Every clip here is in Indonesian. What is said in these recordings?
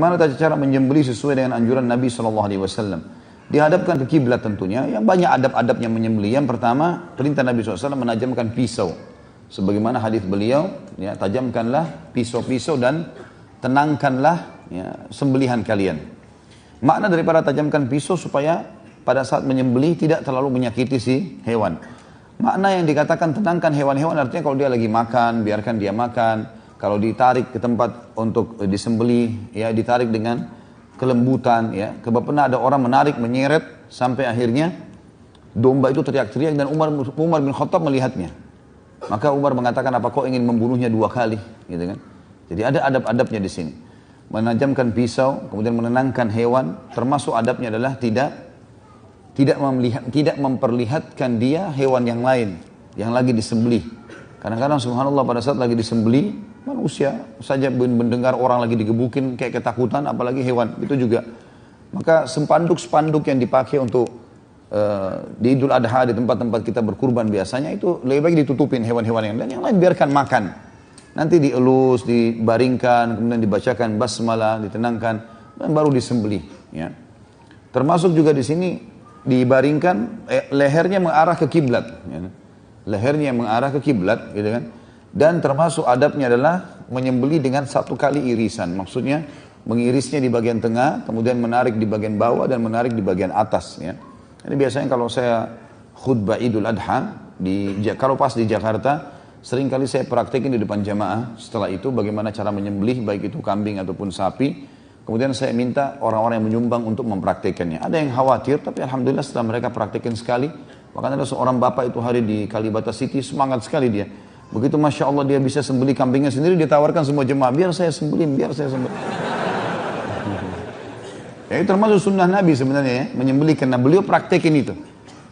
Bagaimana cara menyembelih sesuai dengan anjuran Nabi SAW? Dihadapkan ke kiblat tentunya. Yang banyak adab-adabnya menyembelih. Yang pertama, perintah Nabi SAW menajamkan pisau. Sebagaimana hadis beliau, ya, tajamkanlah pisau-pisau dan tenangkanlah ya, sembelihan kalian. Makna daripada tajamkan pisau supaya pada saat menyembelih tidak terlalu menyakiti si hewan. Makna yang dikatakan tenangkan hewan-hewan artinya kalau dia lagi makan, biarkan dia makan. Kalau ditarik ke tempat untuk disembelih, ya ditarik dengan kelembutan, ya. Pernah ada orang menarik, menyeret sampai akhirnya domba itu teriak-teriak dan Umar bin Khattab melihatnya. Maka Umar mengatakan, apa kau ingin membunuhnya 2 kali, gitu kan? Jadi ada adab-adabnya di sini. Menajamkan pisau, kemudian menenangkan hewan, termasuk adabnya adalah tidak memperlihatkan dia hewan yang lain yang lagi disembelih. Kadang-kadang subhanallah pada saat lagi disembelih, manusia saja mendengar orang lagi digebukin kayak ketakutan, apalagi hewan, itu juga. Maka spanduk-spanduk yang dipakai untuk di Idul Adha, di tempat-tempat kita berkurban biasanya, itu lebih baik ditutupin hewan-hewan dan yang lain biarkan makan. Nanti dielus, dibaringkan, kemudian dibacakan basmalah, ditenangkan, dan baru disembelih. Ya. Termasuk juga di sini dibaringkan, lehernya mengarah ke kiblat. Ya. Lehernya mengarah ke kiblat, gitu kan? Dan termasuk adabnya adalah menyembelih dengan 1 kali irisan. Maksudnya mengirisnya di bagian tengah, kemudian menarik di bagian bawah dan menarik di bagian atas. Ya. Ini biasanya kalau saya khutbah Idul Adha, kalau pas di Jakarta, seringkali saya praktekin di depan jamaah. Setelah itu bagaimana cara menyembelih, baik itu kambing ataupun sapi. Kemudian saya minta orang-orang yang menyumbang untuk mempraktekannya. Ada yang khawatir, tapi alhamdulillah setelah mereka praktekin sekali, bahkan ada seorang bapak itu hari di Kalibata City, semangat sekali dia. Begitu Masya Allah dia bisa sembelih kambingnya sendiri, dia tawarkan semua jemaah, biar saya sembelih. Ya, itu termasuk sunnah Nabi sebenarnya ya, menyembelih, karena beliau praktekin itu.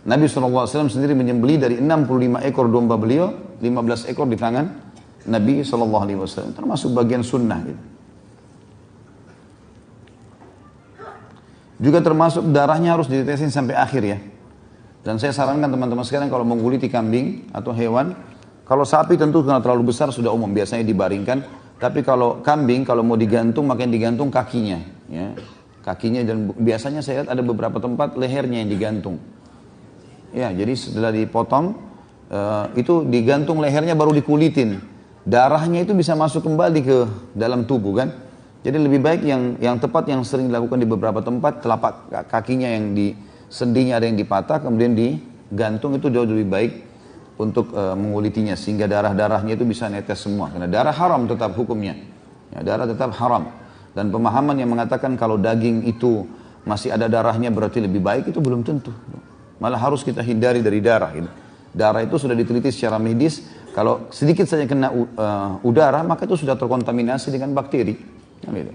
Nabi SAW sendiri menyembelih dari 65 ekor domba beliau, 15 ekor di tangan Nabi SAW. Termasuk bagian sunnah gitu. Juga termasuk darahnya harus ditetesin sampai akhir ya. Dan saya sarankan teman-teman sekalian kalau mengguliti kambing atau hewan, kalau sapi tentu karena terlalu besar sudah umum, biasanya dibaringkan. Tapi kalau kambing, kalau mau digantung, maka yang digantung kakinya. Ya. Kakinya, dan biasanya saya lihat ada beberapa tempat lehernya yang digantung. Ya, jadi setelah dipotong, itu digantung lehernya baru dikulitin. Darahnya itu bisa masuk kembali ke dalam tubuh kan. Jadi lebih baik yang tepat yang sering dilakukan di beberapa tempat, telapak kakinya yang di sendinya ada yang dipatah, kemudian digantung, itu jauh lebih baik untuk mengulitinya, sehingga darah-darahnya itu bisa netes semua. Karena darah haram tetap hukumnya. Ya, darah tetap haram. Dan pemahaman yang mengatakan kalau daging itu masih ada darahnya berarti lebih baik, itu belum tentu. Malah harus kita hindari dari darah. Gitu. Darah itu sudah diteliti secara medis, kalau sedikit saja kena udara, maka itu sudah terkontaminasi dengan bakteri. Gitu.